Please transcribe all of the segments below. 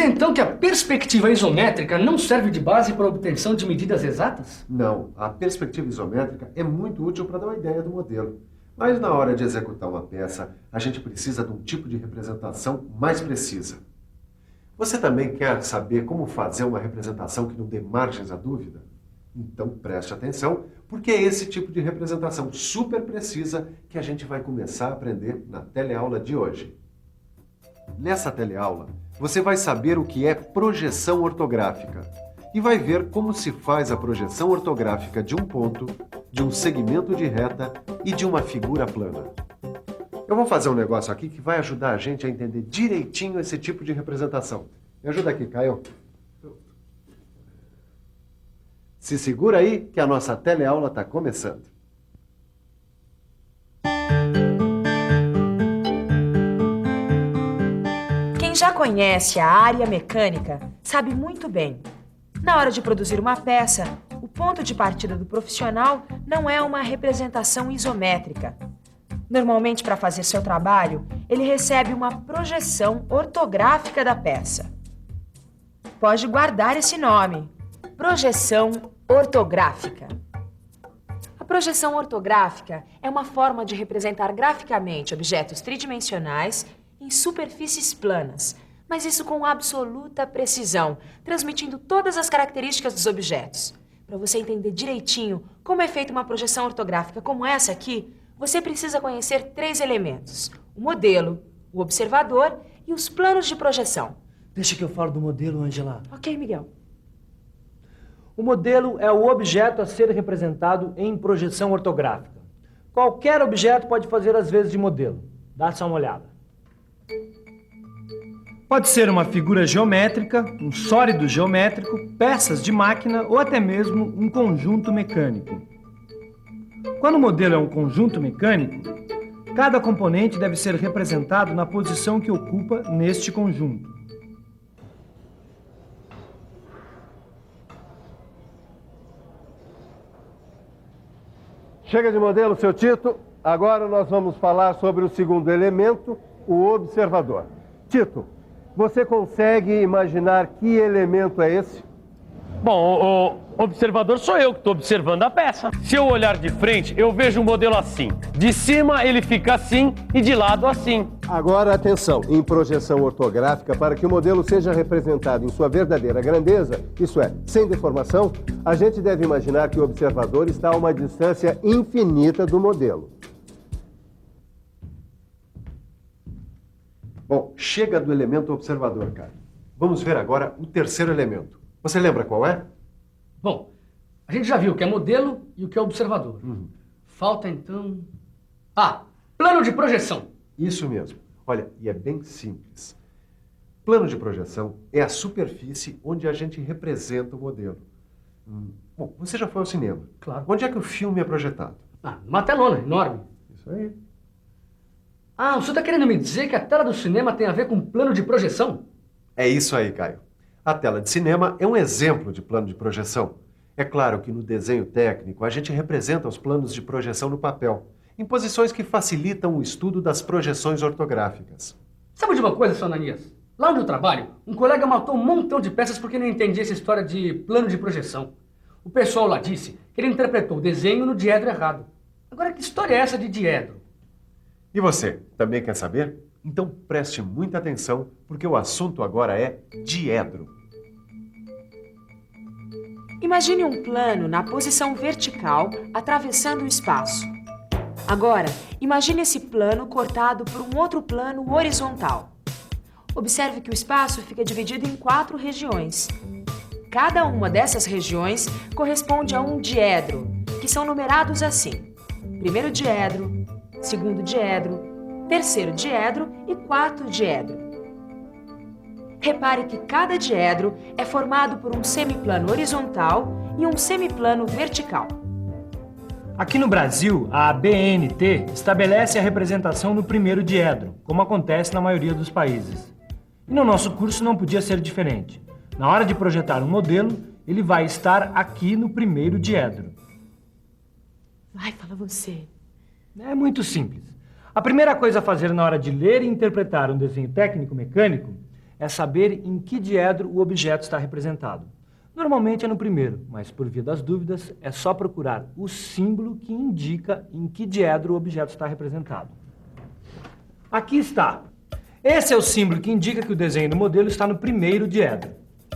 dizer então que a perspectiva isométrica não serve de base para a obtenção de medidas exatas? Não, a perspectiva isométrica é muito útil para dar uma ideia do modelo. Mas na hora de executar uma peça, a gente precisa de um tipo de representação mais precisa. Você também quer saber como fazer uma representação que não dê margens à dúvida? Então preste atenção, porque é esse tipo de representação super precisa que a gente vai começar a aprender na teleaula de hoje. Nessa teleaula, você vai saber o que é projeção ortográfica e vai ver como se faz a projeção ortográfica de um ponto, de um segmento de reta e de uma figura plana. Eu vou fazer um negócio aqui que vai ajudar a gente a entender direitinho esse tipo de representação. Me ajuda aqui, Caio. Se segura aí que a nossa teleaula está começando. Quem já conhece a área mecânica sabe muito bem. Na hora de produzir uma peça, o ponto de partida do profissional não é uma representação isométrica. Normalmente, para fazer seu trabalho, ele recebe uma projeção ortográfica da peça. Pode guardar esse nome: projeção ortográfica. A projeção ortográfica é uma forma de representar graficamente objetos tridimensionais em superfícies planas, mas isso com absoluta precisão, transmitindo todas as características dos objetos. Para você entender direitinho como é feita uma projeção ortográfica como essa aqui, você precisa conhecer 3 elementos: o modelo, o observador e os planos de projeção. Deixa que eu falo do modelo, Angela. Ok, Miguel. O modelo é o objeto a ser representado em projeção ortográfica. Qualquer objeto pode fazer as vezes de modelo. Dá só uma olhada. Pode ser uma figura geométrica, um sólido geométrico, peças de máquina ou até mesmo um conjunto mecânico. Quando o modelo é um conjunto mecânico, cada componente deve ser representado na posição que ocupa neste conjunto. Chega de modelo, seu Tito. Agora nós vamos falar sobre o segundo elemento, o observador. Tito, você consegue imaginar que elemento é esse? Bom, o observador sou eu que estou observando a peça. Se eu olhar de frente, eu vejo um modelo assim. De cima ele fica assim e de lado assim. Agora atenção, em projeção ortográfica, para que o modelo seja representado em sua verdadeira grandeza, isso é, sem deformação, a gente deve imaginar que o observador está a uma distância infinita do modelo. Bom, chega do elemento observador, cara. Vamos ver agora o terceiro elemento. Você lembra qual é? Bom, a gente já viu o que é modelo e o que é observador. Falta então... plano de projeção. Isso mesmo. Olha, e é bem simples. Plano de projeção é a superfície onde a gente representa o modelo. Bom, você já foi ao cinema. Claro. Onde é que o filme é projetado? Numa telona enorme. Isso aí. Você está querendo me dizer que a tela do cinema tem a ver com plano de projeção? É isso aí, Caio. A tela de cinema é um exemplo de plano de projeção. É claro que no desenho técnico a gente representa os planos de projeção no papel, em posições que facilitam o estudo das projeções ortográficas. Sabe de uma coisa, seu Ananias? Lá onde eu trabalho, um colega matou um montão de peças porque não entendia essa história de plano de projeção. O pessoal lá disse que ele interpretou o desenho no diedro errado. Agora, que história é essa de diedro? E você, também quer saber? Então preste muita atenção, porque o assunto agora é diedro. Imagine um plano na posição vertical, atravessando o espaço. Agora, imagine esse plano cortado por um outro plano horizontal. Observe que o espaço fica dividido em 4 regiões. Cada uma dessas regiões corresponde a um diedro, que são numerados assim: primeiro diedro, segundo diedro, terceiro diedro e quarto diedro. Repare que cada diedro é formado por um semiplano horizontal e um semiplano vertical. Aqui no Brasil, a BNT estabelece a representação no primeiro diedro, como acontece na maioria dos países. E no nosso curso não podia ser diferente. Na hora de projetar um modelo, ele vai estar aqui no primeiro diedro. Vai, fala você. É muito simples. A primeira coisa a fazer na hora de ler e interpretar um desenho técnico-mecânico é saber em que diedro o objeto está representado. Normalmente é no primeiro, mas por via das dúvidas, é só procurar o símbolo que indica em que diedro o objeto está representado. Aqui está. Esse é o símbolo que indica que o desenho do modelo está no primeiro diedro.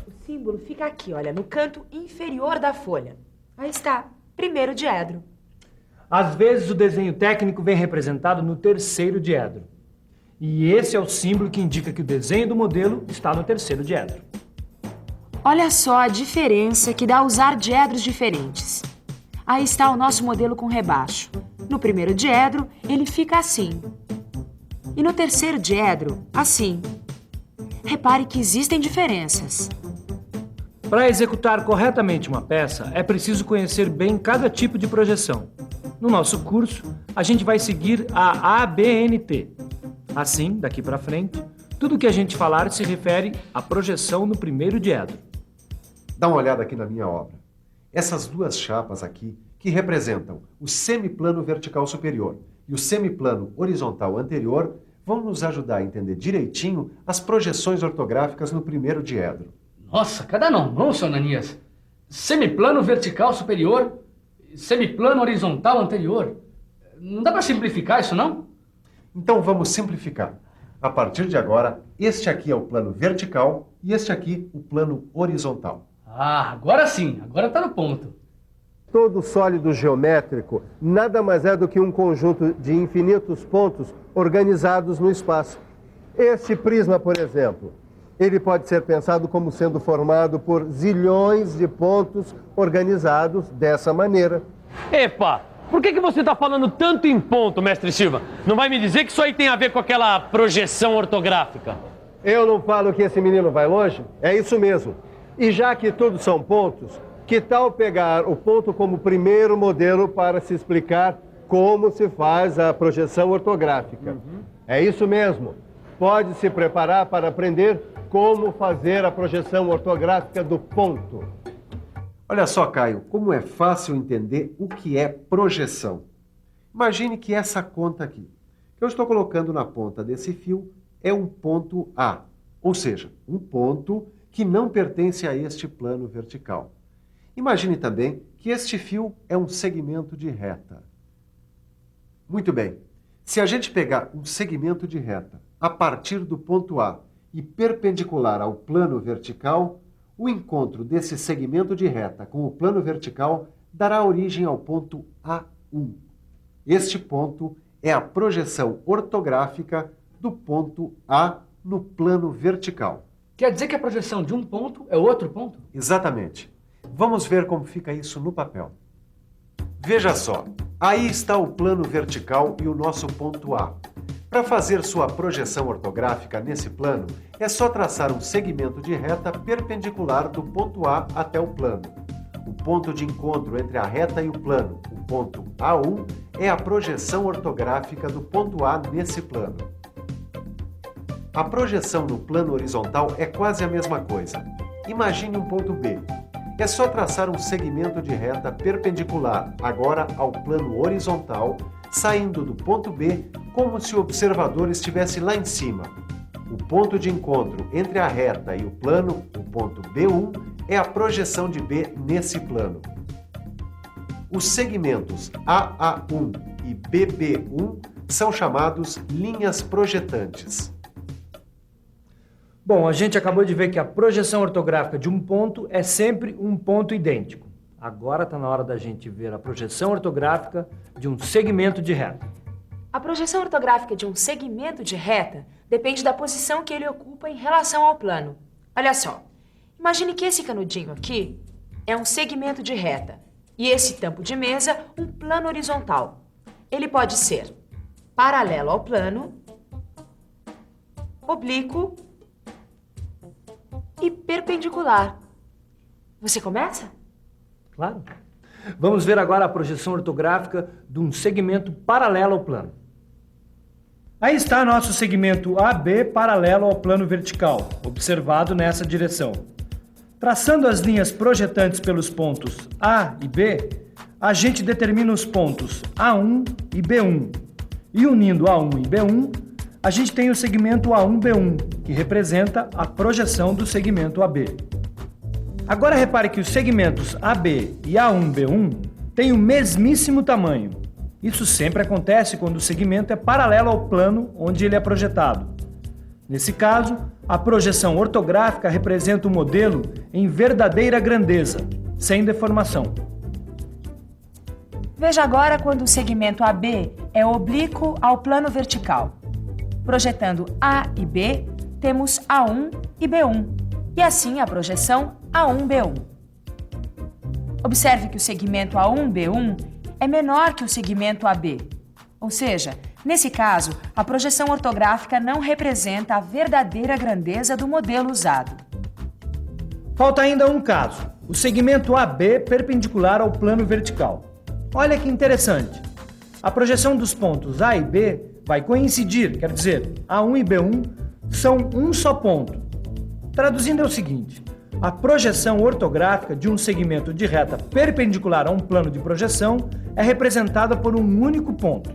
O símbolo fica aqui, olha, no canto inferior da folha. Aí está, primeiro diedro. Às vezes o desenho técnico vem representado no terceiro diedro. E esse é o símbolo que indica que o desenho do modelo está no terceiro diedro. Olha só a diferença que dá usar diedros diferentes. Aí está o nosso modelo com rebaixo. No primeiro diedro, ele fica assim. E no terceiro diedro, assim. Repare que existem diferenças. Para executar corretamente uma peça, é preciso conhecer bem cada tipo de projeção. No nosso curso, a gente vai seguir a ABNT. Assim, daqui para frente, tudo que a gente falar se refere à projeção no primeiro diedro. Dá uma olhada aqui na minha obra. Essas duas chapas aqui, que representam o semiplano vertical superior e o semiplano horizontal anterior, vão nos ajudar a entender direitinho as projeções ortográficas no primeiro diedro. Nossa, cada não, seu Ananias. Semiplano vertical superior, semiplano horizontal anterior. Não dá para simplificar isso, não? Então vamos simplificar. A partir de agora, este aqui é o plano vertical e este aqui o plano horizontal. Ah, agora sim, agora está no ponto. Todo sólido geométrico nada mais é do que um conjunto de infinitos pontos organizados no espaço. Este prisma, por exemplo, ele pode ser pensado como sendo formado por zilhões de pontos organizados dessa maneira. Epa, por que você está falando tanto em ponto, mestre Silva? Não vai me dizer que isso aí tem a ver com aquela projeção ortográfica? Eu não falo que esse menino vai longe? É isso mesmo. E já que tudo são pontos, que tal pegar o ponto como primeiro modelo para se explicar como se faz a projeção ortográfica? É isso mesmo. Pode se preparar para aprender como fazer a projeção ortográfica do ponto. Olha só, Caio, como é fácil entender o que é projeção. Imagine que essa conta aqui, que eu estou colocando na ponta desse fio, é um ponto A, ou seja, um ponto que não pertence a este plano vertical. Imagine também que este fio é um segmento de reta. Muito bem, se a gente pegar um segmento de reta a partir do ponto A e perpendicular ao plano vertical, o encontro desse segmento de reta com o plano vertical dará origem ao ponto A1. Este ponto é a projeção ortográfica do ponto A no plano vertical. Quer dizer que a projeção de um ponto é outro ponto? Exatamente. Vamos ver como fica isso no papel. Veja só, aí está o plano vertical e o nosso ponto A. Para fazer sua projeção ortográfica nesse plano, é só traçar um segmento de reta perpendicular do ponto A até o plano. O ponto de encontro entre a reta e o plano, o ponto A1, é a projeção ortográfica do ponto A nesse plano. A projeção no plano horizontal é quase a mesma coisa. Imagine um ponto B. É só traçar um segmento de reta perpendicular, agora ao plano horizontal, saindo do ponto B como se o observador estivesse lá em cima. O ponto de encontro entre a reta e o plano, o ponto B1, é a projeção de B nesse plano. Os segmentos AA1 e BB1 são chamados linhas projetantes. Bom, a gente acabou de ver que a projeção ortográfica de um ponto é sempre um ponto idêntico. Agora está na hora da gente ver a projeção ortográfica de um segmento de reta. A projeção ortográfica de um segmento de reta depende da posição que ele ocupa em relação ao plano. Olha só, imagine que esse canudinho aqui é um segmento de reta e esse tampo de mesa um plano horizontal. Ele pode ser paralelo ao plano, oblíquo e perpendicular. Você começa? Claro. Vamos ver agora a projeção ortográfica de um segmento paralelo ao plano. Aí está nosso segmento AB paralelo ao plano vertical, observado nessa direção. Traçando as linhas projetantes pelos pontos A e B, a gente determina os pontos A1 e B1. E unindo A1 e B1, a gente tem o segmento A1-B1, que representa a projeção do segmento AB. Agora repare que os segmentos AB e A1B1 têm o mesmíssimo tamanho. Isso sempre acontece quando o segmento é paralelo ao plano onde ele é projetado. Nesse caso, a projeção ortográfica representa o modelo em verdadeira grandeza, sem deformação. Veja agora quando o segmento AB é oblíquo ao plano vertical. Projetando A e B, temos A1 e B1, e assim a projeção A1B1. Observe que o segmento A1B1 é menor que o segmento AB, ou seja, nesse caso, a projeção ortográfica não representa a verdadeira grandeza do modelo usado. Falta ainda um caso, o segmento AB perpendicular ao plano vertical. Olha que interessante. A projeção dos pontos A e B vai coincidir, quer dizer, A1 e B1 são um só ponto. Traduzindo é o seguinte: a projeção ortográfica de um segmento de reta perpendicular a um plano de projeção é representada por um único ponto.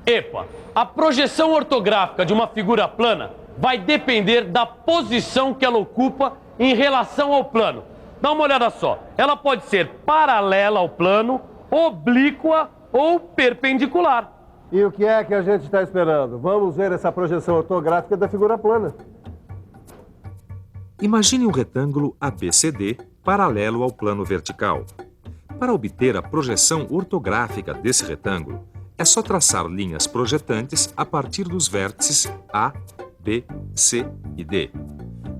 Epa, a projeção ortográfica de uma figura plana vai depender da posição que ela ocupa em relação ao plano. Dá uma olhada só, ela pode ser paralela ao plano, oblíqua ou perpendicular. E o que é que a gente está esperando? Vamos ver essa projeção ortográfica da figura plana. Imagine um retângulo ABCD paralelo ao plano vertical. Para obter a projeção ortográfica desse retângulo, é só traçar linhas projetantes a partir dos vértices A, B, C e D.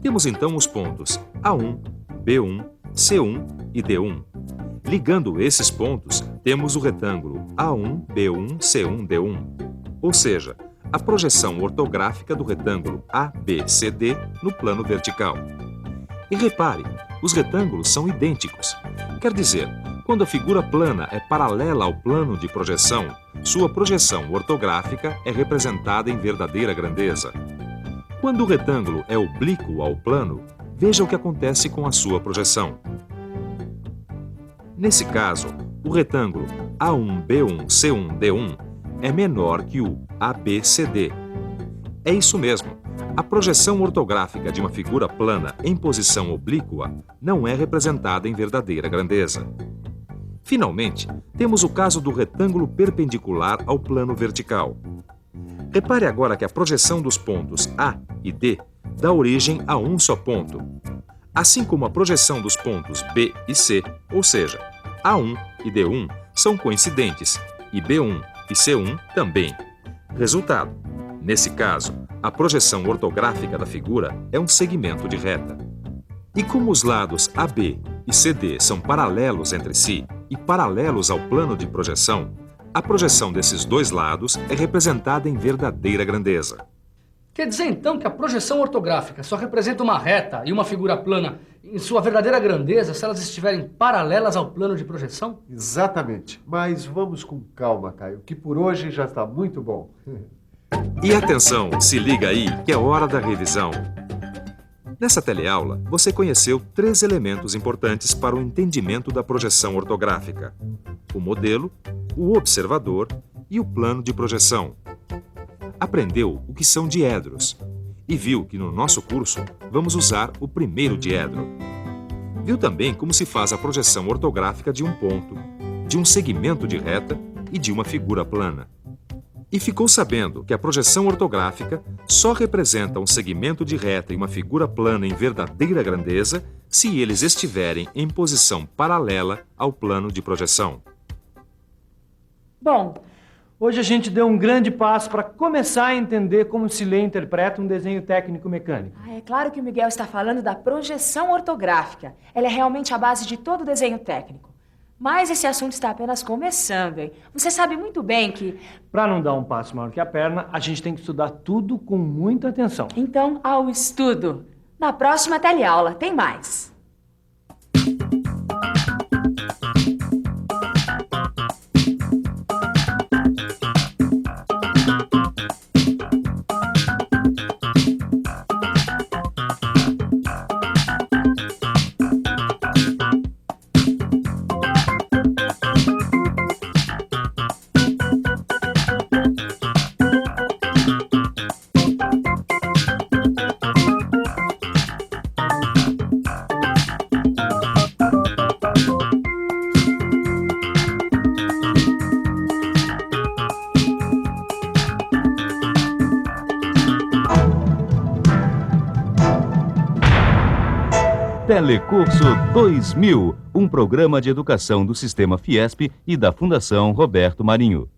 Temos então os pontos A1, B1, C1 e D1. Ligando esses pontos, temos o retângulo A1, B1, C1, D1. Ou seja, a projeção ortográfica do retângulo ABCD no plano vertical. E repare, os retângulos são idênticos. Quer dizer, quando a figura plana é paralela ao plano de projeção, sua projeção ortográfica é representada em verdadeira grandeza. Quando o retângulo é oblíquo ao plano, veja o que acontece com a sua projeção. Nesse caso, o retângulo A1, B1, C1, D1 é menor que o ABCD. É isso mesmo. A projeção ortográfica de uma figura plana em posição oblíqua não é representada em verdadeira grandeza. Finalmente, temos o caso do retângulo perpendicular ao plano vertical. Repare agora que a projeção dos pontos A e D dá origem a um só ponto, assim como a projeção dos pontos B e C, ou seja, A1 e D1 são coincidentes e B1 e C1 também. Resultado: nesse caso, a projeção ortográfica da figura é um segmento de reta. E como os lados AB e CD são paralelos entre si e paralelos ao plano de projeção, a projeção desses dois lados é representada em verdadeira grandeza. Quer dizer então que a projeção ortográfica só representa uma reta e uma figura plana em sua verdadeira grandeza se elas estiverem paralelas ao plano de projeção? Exatamente. Mas vamos com calma, Caio, que por hoje já está muito bom. E atenção, se liga aí que é hora da revisão. Nessa teleaula, você conheceu 3 elementos importantes para o entendimento da projeção ortográfica: o modelo, o observador e o plano de projeção. Aprendeu o que são diedros e viu que no nosso curso vamos usar o primeiro diedro. Viu também como se faz a projeção ortográfica de um ponto, de um segmento de reta e de uma figura plana. E ficou sabendo que a projeção ortográfica só representa um segmento de reta e uma figura plana em verdadeira grandeza se eles estiverem em posição paralela ao plano de projeção. Bom, Hoje a gente deu um grande passo para começar a entender como se lê e interpreta um desenho técnico-mecânico. é claro que o Miguel está falando da projeção ortográfica. Ela é realmente a base de todo desenho técnico. Mas esse assunto está apenas começando, hein? Você sabe muito bem que... Para não dar um passo maior que a perna, a gente tem que estudar tudo com muita atenção. Então, ao estudo. Na próxima teleaula, tem mais. Telecurso 2000, um programa de educação do Sistema Fiesp e da Fundação Roberto Marinho.